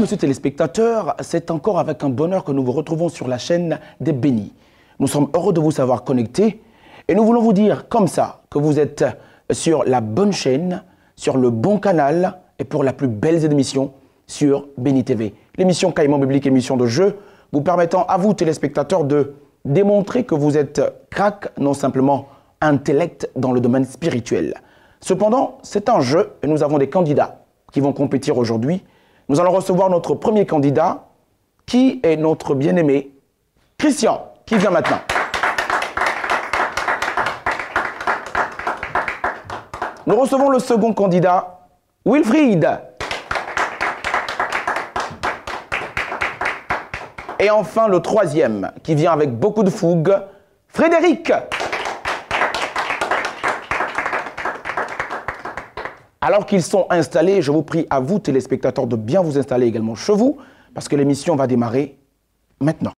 messieurs téléspectateurs, c'est encore avec un bonheur que nous vous retrouvons sur la chaîne des Bénis. Nous sommes heureux de vous savoir connectés et nous voulons vous dire comme ça que vous êtes sur la bonne chaîne, sur le bon canal et pour la plus belle émission sur Béni TV. L'émission Caïman Biblique, émission de jeu, vous permettant à vous téléspectateurs de démontrer que vous êtes crack, non simplement intellect dans le domaine spirituel. Cependant, c'est un jeu et nous avons des candidats qui vont compétir aujourd'hui. Nous allons recevoir notre premier candidat, qui est notre bien-aimé Christian, qui vient maintenant. Nous recevons le second candidat, Wilfried. Et enfin le troisième, qui vient avec beaucoup de fougue, Frédéric. Alors qu'ils sont installés, je vous prie à vous, téléspectateurs, de bien vous installer également chez vous, parce que l'émission va démarrer maintenant.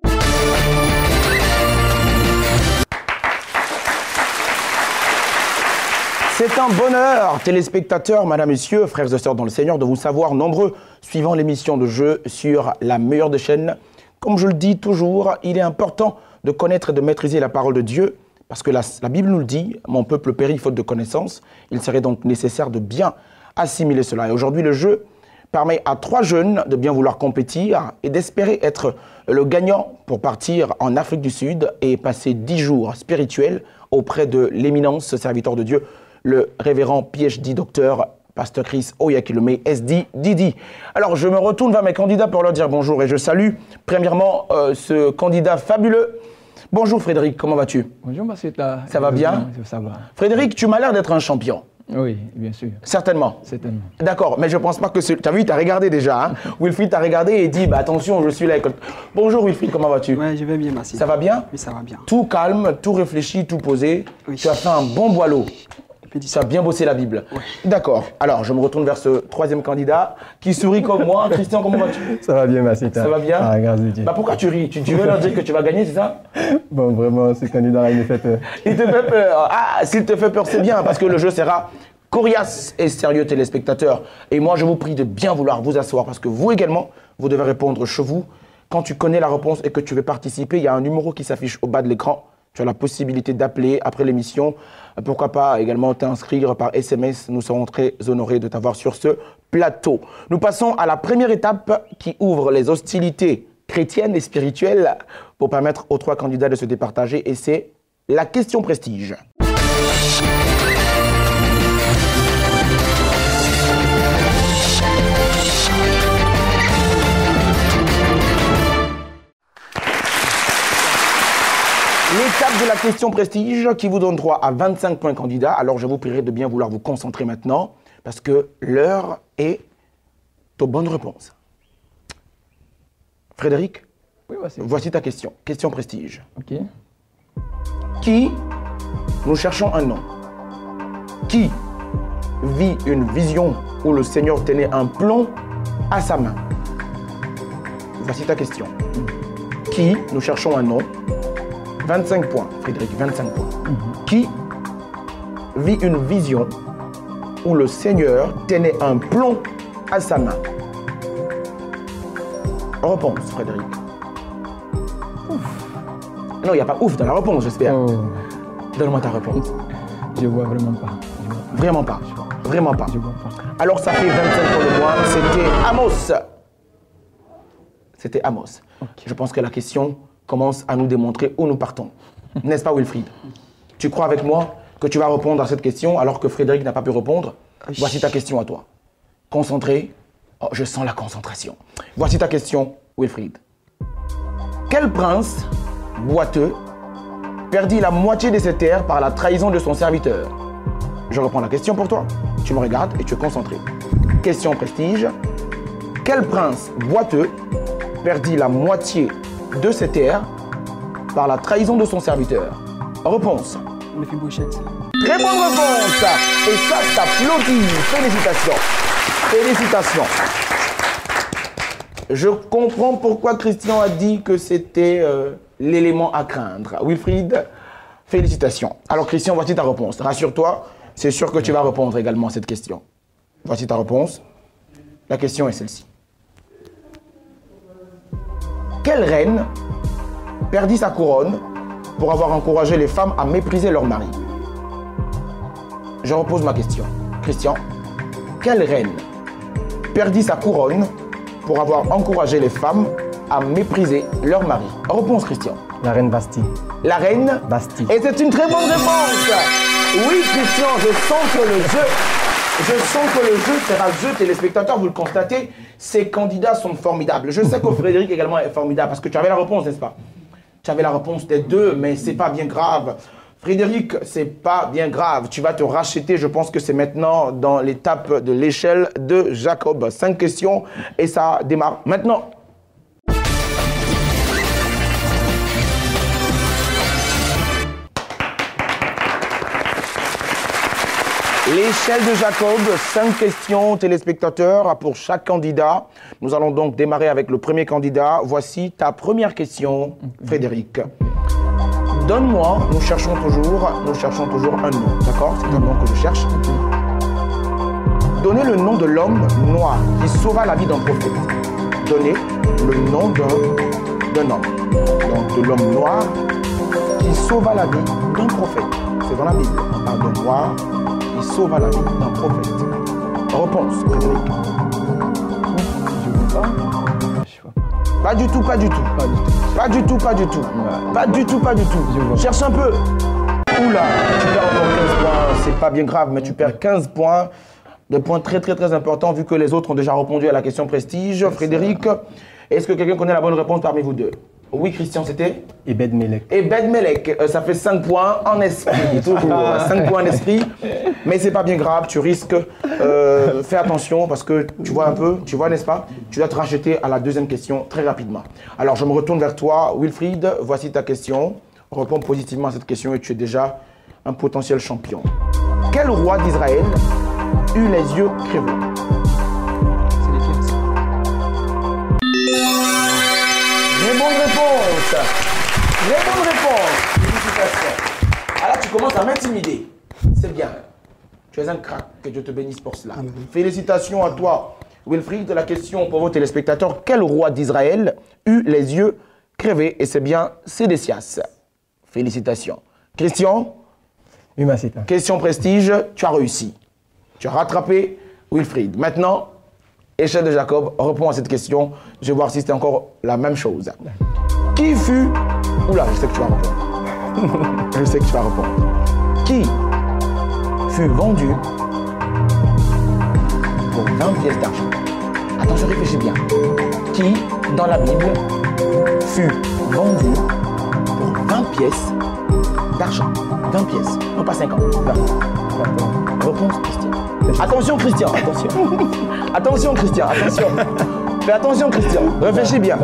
C'est un bonheur, téléspectateurs, mesdames, messieurs, frères et sœurs dans le Seigneur, de vous savoir nombreux suivant l'émission de jeu sur la meilleure des chaînes. Comme je le dis toujours, il est important de connaître et de maîtriser la parole de Dieu, parce que la Bible nous le dit, mon peuple périt faute de connaissance. Il serait donc nécessaire de bien assimiler cela. Et aujourd'hui, le jeu permet à 3 jeunes de bien vouloir compétir et d'espérer être le gagnant pour partir en Afrique du Sud et passer 10 jours spirituels auprès de l'éminence serviteur de Dieu, le révérend PhD docteur Pasteur Chris Oyakhilome, SD Didi. Alors, je me retourne vers mes candidats pour leur dire bonjour et je salue premièrement ce candidat fabuleux. Bonjour Frédéric, comment vas-tu? Bonjour Masseta. Ça va bien? Ça va. Frédéric, tu m'as l'air d'être un champion. Oui, bien sûr. Certainement. Certainement. D'accord, mais je pense pas que tu as vu, tu as regardé déjà. Hein? Wilfried t'a regardé et dit, bah, attention, je suis là. Bonjour Wilfried, comment vas-tu? Oui, je vais bien, merci. Ça va bien? Oui, ça va bien. Tout calme, tout réfléchi, tout posé. Oui. Tu as fait un bon boileau. Tu as bien bossé la Bible. Oui. D'accord. Alors, je me retourne vers ce troisième candidat qui sourit comme moi. Christian, comment vas-tu? Ça va bien, Masseta. Ça va bien? Ah, grâce à Dieu. Bah, pourquoi tu ris? Tu veux leur dire que tu vas gagner, c'est ça? Bon, vraiment, ce candidat-là, il me fait peur. Il te fait peur. Ah, s'il te fait peur, c'est bien, parce que le jeu sera coriace et sérieux, téléspectateurs. Et moi, je vous prie de bien vouloir vous asseoir, parce que vous également, vous devez répondre chez vous. Quand tu connais la réponse et que tu veux participer, il y a un numéro qui s'affiche au bas de l'écran. Tu as la possibilité d'appeler après l'émission. Pourquoi pas également t'inscrire par SMS. Nous serons très honorés de t'avoir sur ce plateau. Nous passons à la première étape qui ouvre les hostilités chrétiennes et spirituelles pour permettre aux 3 candidats de se départager. Et c'est la question prestige. L'étape de la question prestige qui vous donne droit à 25 points candidats. Alors je vous prierai de bien vouloir vous concentrer maintenant parce que l'heure est aux bonnes réponses. Frédéric, Oui, voici ta question. Question prestige. Ok. Qui, nous cherchons un nom, qui vit une vision où le Seigneur tenait un plomb à sa main? Voici ta question. Qui, nous cherchons un nom, 25 points, Frédéric, 25 points. Qui vit une vision où le Seigneur tenait un plomb à sa main? Réponse, Frédéric. Ouf. Non, il n'y a pas ouf dans la réponse, j'espère. Oh, Donne-moi ta réponse. je vois vraiment pas. Vraiment pas. Vraiment pas. Je vois pas. Alors ça fait 25 points de moins. C'était Amos. C'était Amos. Okay. Je pense que la question commence à nous démontrer où nous partons. N'est-ce pas, Wilfried? Tu crois avec moi que tu vas répondre à cette question alors que Frédéric n'a pas pu répondre? Voici ta question à toi. Concentré. Oh, je sens la concentration. Voici ta question, Wilfried. Quel prince boiteux perdit la moitié de ses terres par la trahison de son serviteur? Je reprends la question pour toi. Tu me regardes et tu es concentré. Question prestige. Quel prince boiteux perdit la moitié de ses terres par la trahison de son serviteur? Réponse. Mephibosheth. Très bonne réponse. Et ça s'applaudit. Félicitations. Félicitations. Je comprends pourquoi Christian a dit que c'était l'élément à craindre. Wilfried, félicitations. Alors Christian, voici ta réponse. Rassure-toi, c'est sûr que tu vas répondre également à cette question. Voici ta réponse. La question est celle-ci. Quelle reine perdit sa couronne pour avoir encouragé les femmes à mépriser leur mari? Je repose ma question. Christian, quelle reine perdit sa couronne pour avoir encouragé les femmes à mépriser leur mari? Réponse, Christian. La reine Bastille. La reine Bastille. Et c'est une très bonne réponse. Oui, Christian, je sens que le jeu sera le jeu, téléspectateurs, vous le constatez, ces candidats sont formidables. Je sais que Frédéric également est formidable, parce que tu avais la réponse, n'est-ce pas? Tu avais la réponse des deux, mais c'est pas bien grave. Frédéric, c'est pas bien grave. Tu vas te racheter, je pense que c'est maintenant dans l'étape de l'échelle de Jacob. 5 questions et ça démarre maintenant. L'échelle de Jacob, 5 questions téléspectateurs pour chaque candidat. Nous allons donc démarrer avec le premier candidat. Voici ta première question, Frédéric. Donne-moi, nous cherchons toujours un nom, d'accord? C'est un nom que je cherche. Donnez le nom de l'homme noir qui sauva la vie d'un prophète. Donnez le nom d'un homme. Donc de l'homme noir qui sauva la vie d'un prophète. C'est dans la Bible. On parle d'un noir qui sauva la vie d'un prophète. Réponse, Frédéric. Je ne sais pas. Pas du tout, pas du tout. Pas du tout, pas du tout. Pas du tout, pas du tout. Cherche un peu. Oula, tu perds encore 15 points. C'est pas bien grave, mais tu perds 15 points. Des points très, très, très importants vu que les autres ont déjà répondu à la question prestige. Frédéric, est-ce que quelqu'un connaît la bonne réponse parmi vous deux? Oui, Christian, c'était Ebed-Melech. Ebed-Melech, ça fait 5 points en esprit, toujours. 5 points en esprit, mais c'est pas bien grave, tu risques. Fais attention parce que tu vois un peu, tu vois, n'est-ce pas? Tu dois te racheter à la deuxième question très rapidement. Alors, je me retourne vers toi, Wilfried, voici ta question. Réponds positivement à cette question et tu es déjà un potentiel champion. Quel roi d'Israël eut les yeux crevés? Très bonne réponse. Très bonne réponse. Félicitations. Alors tu commences à m'intimider. C'est bien. Tu es un crack. Que Dieu te bénisse pour cela. Félicitations à toi, Wilfried. La question pour vos téléspectateurs. Quel roi d'Israël eut les yeux crevés? Et c'est bien Sédécias. Félicitations. Christian, Humasita. question prestige. Tu as réussi. Tu as rattrapé Wilfried. Maintenant, échelle de Jacob, réponds à cette question. Je vais voir si c'est encore la même chose. Qui fut... Oula, je sais que tu vas répondre. Je sais que tu vas répondre. Qui fut vendu pour 20 pièces d'argent? Attention, réfléchis bien. Qui, dans la Bible, fut vendu pour 20 pièces d'argent? 20 pièces, non pas 50. 20. Réponse, Christian. Attention, Christian, attention. Attention, Christian, attention. Fais attention, Christian. Réfléchis bien.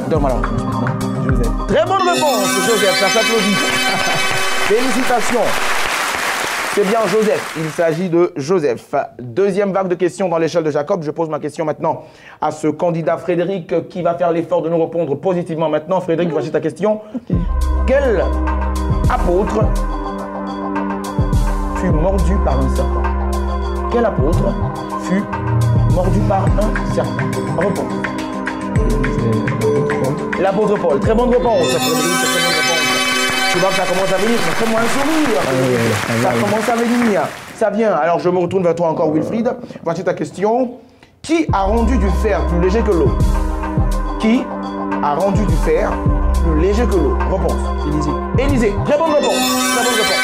Donne-moi la réponse maintenant. Joseph. Très bonne réponse, Joseph, ça s'applaudit. Félicitations. C'est bien Joseph, il s'agit de Joseph. Deuxième vague de questions dans l'échelle de Jacob. Je pose ma question maintenant à ce candidat Frédéric qui va faire l'effort de nous répondre positivement maintenant. Frédéric, voici ta question. Quel apôtre fut mordu par un serpent? Quel apôtre fut mordu par un serpent? Réponse. L'apôtre Paul. Très bonne réponse, Frédéric, très bonne réponse. Tu vois que ça commence à venir, fais-moi un sourire. Ça commence à venir. Ça vient. Alors je me retourne vers toi encore, Wilfried. Voici ta question. Qui a rendu du fer plus léger que l'eau? Qui a rendu du fer plus léger que l'eau? Réponse. Élisée. Élisée. Très bonne réponse. Très bonne réponse.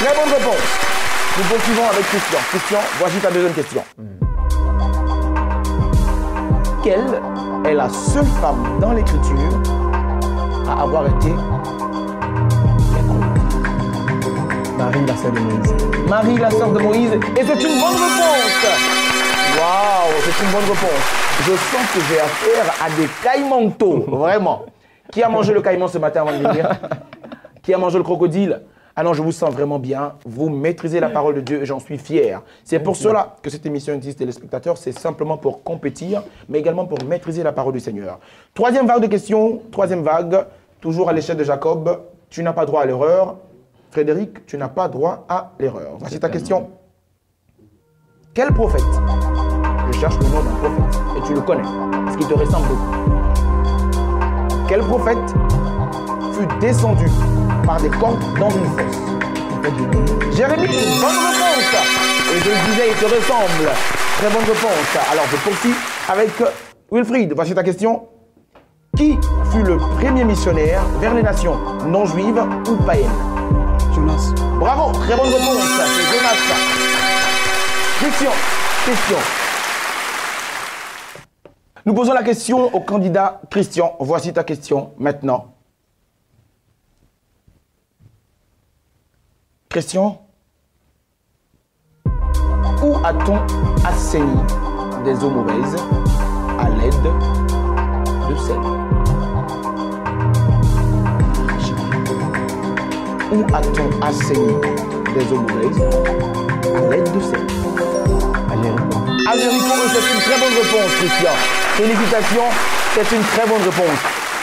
Très bonne réponse. Nous poursuivons avec Christian. Christian, voici ta deuxième question. Quelle est la seule femme dans l'Écriture à avoir été Marie, la sœur de Moïse. Marie, la sœur de Moïse. Et c'est une bonne réponse. Waouh, c'est une bonne réponse. Je sens que j'ai affaire à des caïmantaux, vraiment. Qui a mangé le caïman ce matin avant de venir? Qui a mangé le crocodile? Ah non, je vous sens vraiment bien. Vous maîtrisez la parole de Dieu et j'en suis fier. C'est pour cela que cette émission existe, téléspectateurs. C'est simplement pour compétir, mais également pour maîtriser la parole du Seigneur. Troisième vague de questions. Troisième vague, toujours à l'échelle de Jacob. Tu n'as pas droit à l'erreur. Frédéric, tu n'as pas droit à l'erreur. Voici ta question. Quel prophète? Je cherche le nom d'un prophète et tu le connais, parce qu'il te ressemble beaucoup. Quel prophète fut descendu par des cordes dans une fosse? Jérémie, bonne réponse. Et je le disais, il te ressemble. Très bonne réponse. Alors je poursuis avec Wilfried. Voici ta question. Qui fut le premier missionnaire vers les nations non juives ou païennes? Jonas. Bravo, très bonne réponse. C'est Jonas. Question. Nous posons la question au candidat Christian. Voici ta question maintenant. Christian, où a-t-on assaini des eaux mauvaises à l'aide de sel? Où a-t-on assaini des eaux mauvaises à l'aide de sel? À Jéricho. À Jéricho, c'est une très bonne réponse, Christian. Félicitations, c'est une très bonne réponse.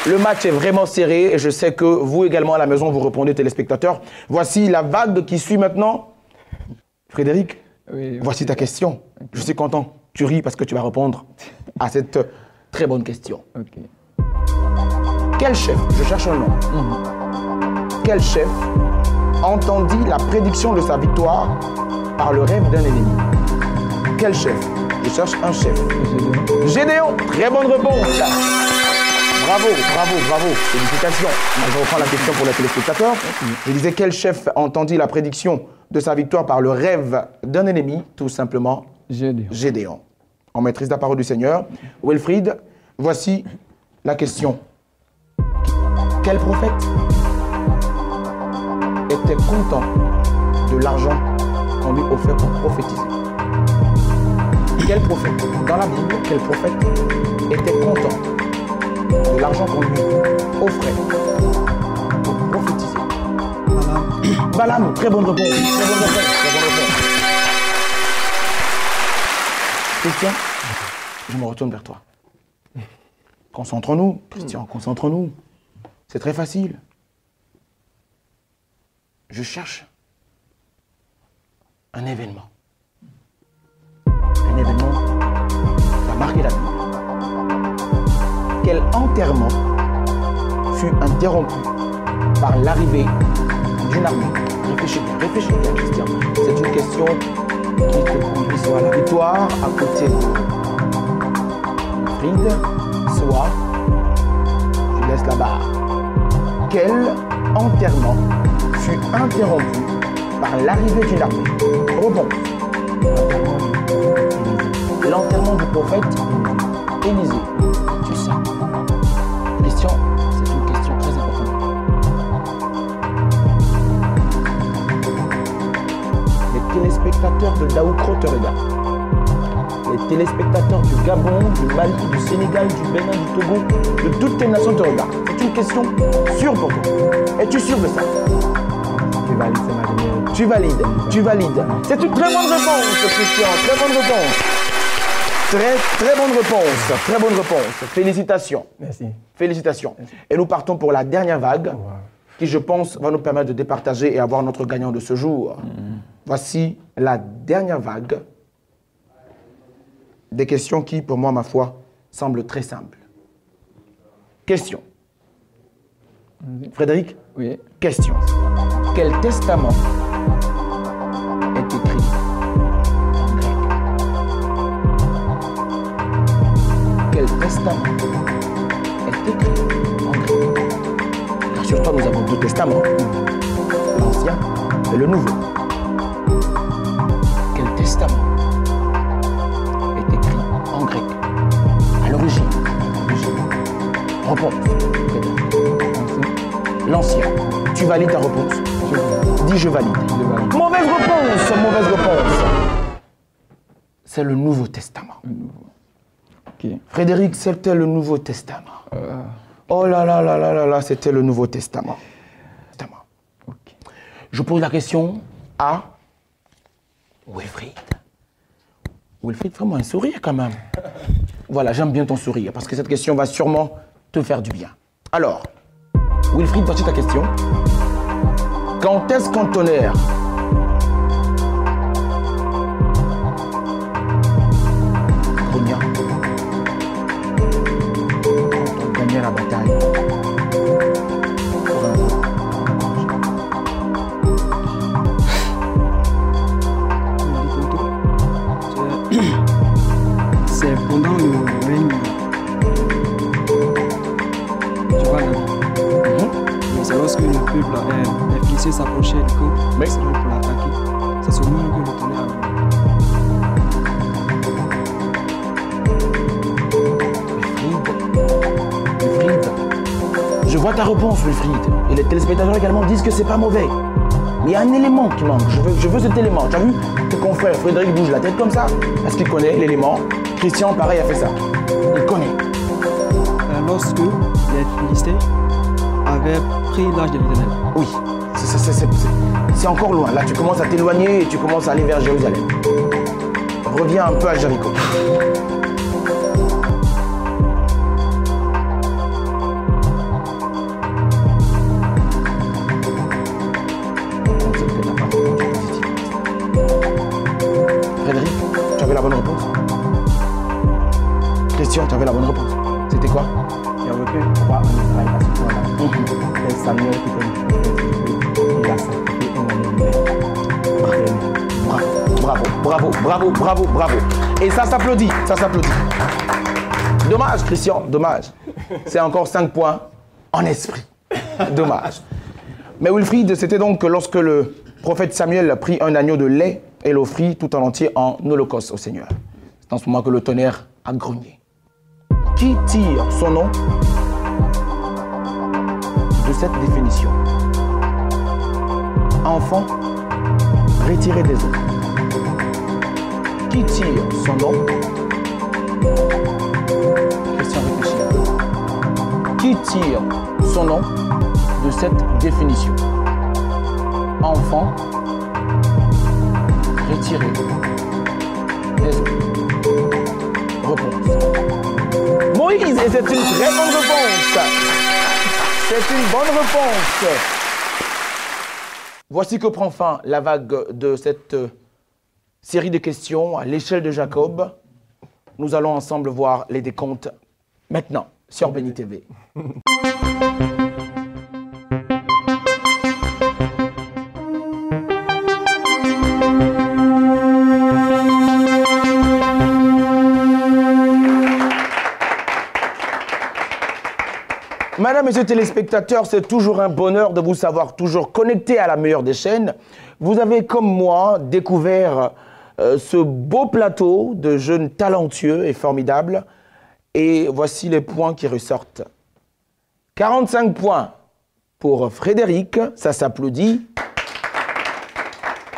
Le match est vraiment serré et je sais que vous également à la maison, vous répondez téléspectateurs. Voici la vague qui suit maintenant. Frédéric, Oui. voici ta question. Je suis content. Tu ris parce que tu vas répondre à cette très bonne question. Ok. Quel chef, je cherche un nom, quel chef entendit la prédiction de sa victoire par le rêve d'un ennemi? Quel chef? Je cherche un chef. Gédéon, très bonne réponse. Bravo. Félicitations. Je reprends la question pour les téléspectateurs. Je disais quel chef entendit la prédiction de sa victoire par le rêve d'un ennemi? Tout simplement Gédéon. On maîtrise la parole du Seigneur. Wilfried, voici la question. Quel prophète était content de l'argent qu'on lui offrait pour prophétiser? Quel prophète, dans la Bible, quel prophète était content de l'argent qu'on lui offrait pour prophétiser? Balaam, très bonne réponse. Christian, je me retourne vers toi. Concentrons-nous, Christian, concentrons-nous. C'est très facile. Je cherche un événement. Un événement qui a marqué la Bible. Quel enterrement fut interrompu par l'arrivée d'une armée? Réfléchis bien, Christian. C'est une question qui te conduit soit à la victoire, à côté de Fried, soit je laisse la barre. Quel enterrement fut interrompu par l'arrivée d'une armée? Rebond. L'enterrement du prophète Élisée. Tu sais. Question, c'est une question très importante. Les téléspectateurs de Daoukro te regardent. Les téléspectateurs du Gabon, du Mali, du Sénégal, du Bénin, du Togo, de toutes les nations te regardent. C'est une question sûre pour toi. Es-tu sûr de ça? Tu valides, c'est ma dernière. Tu valides. C'est une très bonne réponse, Christian. Très bonne réponse. Très bonne réponse. Félicitations. Merci. Félicitations. Et nous partons pour la dernière vague, Wow. qui, je pense, va nous permettre de départager et avoir notre gagnant de ce jour. Voici la dernière vague des questions qui, pour moi, ma foi, semblent très simples. Question. Frédéric, Oui. question. Quel testament est écrit en grec? Quel testament est écrit en grec? Car sur toi, nous avons deux testaments, l'Ancien et le Nouveau. Quel testament est écrit en grec? À l'origine. Réponse. L'Ancien. Tu valides ta réponse? Dis je valide. Mauvaise réponse. C'est le Nouveau Testament. Ok. Frédéric, c'était le Nouveau Testament. Oh là là là là là là, c'était le Nouveau Testament. Ok. Je pose la question à Wilfried. Wilfried, fais-moi un sourire quand même. Voilà, j'aime bien ton sourire parce que cette question va sûrement te faire du bien. Alors, Wilfried, voici ta question. Quand est-ce qu'on tolère Gronia, quand on gagnait la bataille Les Philistins s'approchaient du camp Oui. d'Israël pour l'attaquer. C'est ce moment que le tonnerre a donné. Wilfried. Je vois ta réponse, Wilfried. Et les téléspectateurs également disent que c'est pas mauvais. Mais il y a un élément qui manque. Je veux cet élément. Tu as vu tes confrères, Frédéric bouge la tête comme ça parce qu'il connaît l'élément. Christian, pareil, a fait ça. Il connaît. Lorsque les Philistins avaient pris l'âge de l'Éternel. Oui, c'est encore loin. Là, tu commences à t'éloigner et tu commences à aller vers Jérusalem. Reviens un peu à Jéricho. Frédéric, tu avais la bonne réponse. Christian, tu avais la bonne réponse. C'était quoi? Il n'y a aucun roi en Israël à ce point-là. C'est Samuel qui était le prophète. Il a sacrifié un agneau. Bravo. Et ça s'applaudit, Dommage, Christian, dommage. C'est encore 5 points en esprit. Dommage. Mais Wilfried, c'était donc lorsque le prophète Samuel prit un agneau de lait et l'offrit tout en entier en holocauste au Seigneur. C'est en ce moment que le tonnerre a grogné. Qui tire son nom de cette définition? Enfant retiré des eaux. Qui tire son nom? Christian réfléchit un peu. Qui tire son nom de cette définition? Enfant retiré des eaux. Réponse. Moïse, et c'est une très bonne réponse. C'est une bonne réponse. Voici que prend fin la vague de cette série de questions à l'échelle de Jacob. Nous allons ensemble voir les décomptes maintenant sur Béni TV. Madame, Messieurs téléspectateurs, c'est toujours un bonheur de vous savoir toujours connecté à la meilleure des chaînes. Vous avez, comme moi, découvert ce beau plateau de jeunes talentueux et formidables. Et voici les points qui ressortent. 45 points pour Frédéric, ça s'applaudit.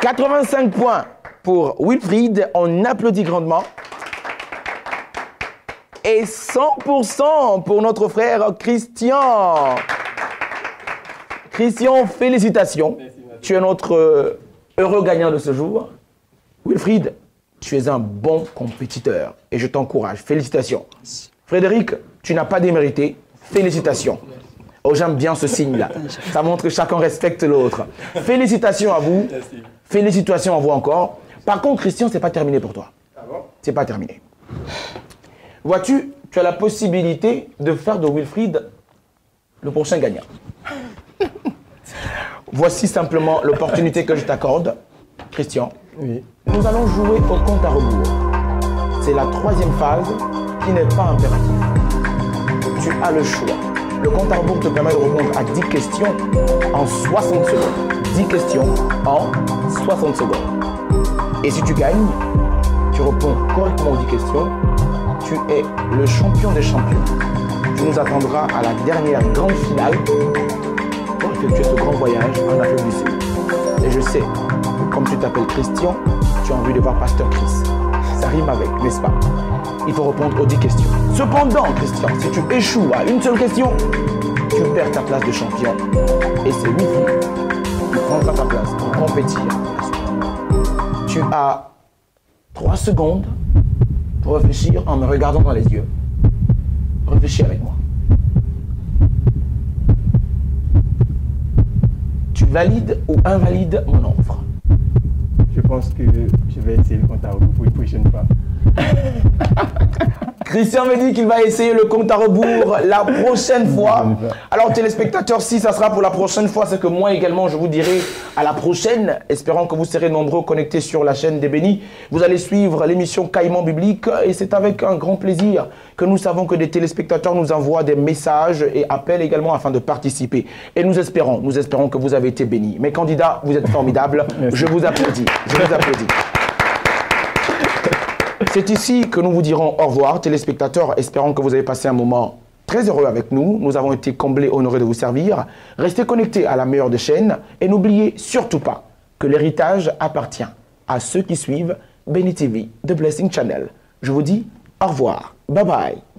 85 points pour Wilfried, on applaudit grandement. Et 100% pour notre frère Christian. Christian, félicitations. Merci. Tu es notre heureux gagnant de ce jour. Wilfried, tu es un bon compétiteur et je t'encourage. Félicitations. Frédéric, tu n'as pas démérité. Félicitations. Oh, j'aime bien ce signe-là. Ça montre que chacun respecte l'autre. Félicitations à vous. Merci. Félicitations à vous encore. Par contre, Christian, ce n'est pas terminé pour toi. Ah bon? C'est pas terminé. Vois-tu, tu as la possibilité de faire de Wilfried le prochain gagnant. Voici simplement l'opportunité que je t'accorde. Christian, oui. Nous allons jouer au compte à rebours. C'est la troisième phase qui n'est pas impérative. Tu as le choix. Le compte à rebours te permet de répondre à 10 questions en 60 secondes. 10 questions en 60 secondes. Et si tu gagnes, tu réponds correctement aux 10 questions. Tu es le champion des champions. Tu nous attendras à la dernière grande finale pour effectuer ce grand voyage en Afrique du Sud. Et je sais que comme tu t'appelles Christian, tu as envie de voir Pasteur Chris. Ça rime avec, n'est-ce pas? Il faut répondre aux 10 questions. Cependant, Christian, si tu échoues à une seule question, tu perds ta place de champion. Et c'est Wilfried qui prendra ta place pour compétir pour la suite. Tu as 3 secondes pour réfléchir en me regardant dans les yeux. Réfléchis avec moi. Tu valides ou invalides mon offre? Je pense que je vais essayer le compte à rebours pour une prochaine fois. Christian me dit qu'il va essayer le compte à rebours la prochaine fois. Alors téléspectateurs, si ça sera pour la prochaine fois, c'est que moi également je vous dirai à la prochaine. Espérant que vous serez nombreux connectés sur la chaîne des Bénis. Vous allez suivre l'émission Caïman Biblique et c'est avec un grand plaisir que nous savons que des téléspectateurs nous envoient des messages et appellent également afin de participer. Et nous espérons que vous avez été bénis. Mes candidats, vous êtes formidables. Je vous applaudis. Je vous applaudis. C'est ici que nous vous dirons au revoir, téléspectateurs, espérant que vous avez passé un moment très heureux avec nous. Nous avons été comblés, honorés de vous servir. Restez connectés à la meilleure des chaînes et n'oubliez surtout pas que l'héritage appartient à ceux qui suivent Béni TV, The Blessing Channel. Je vous dis au revoir. Bye bye.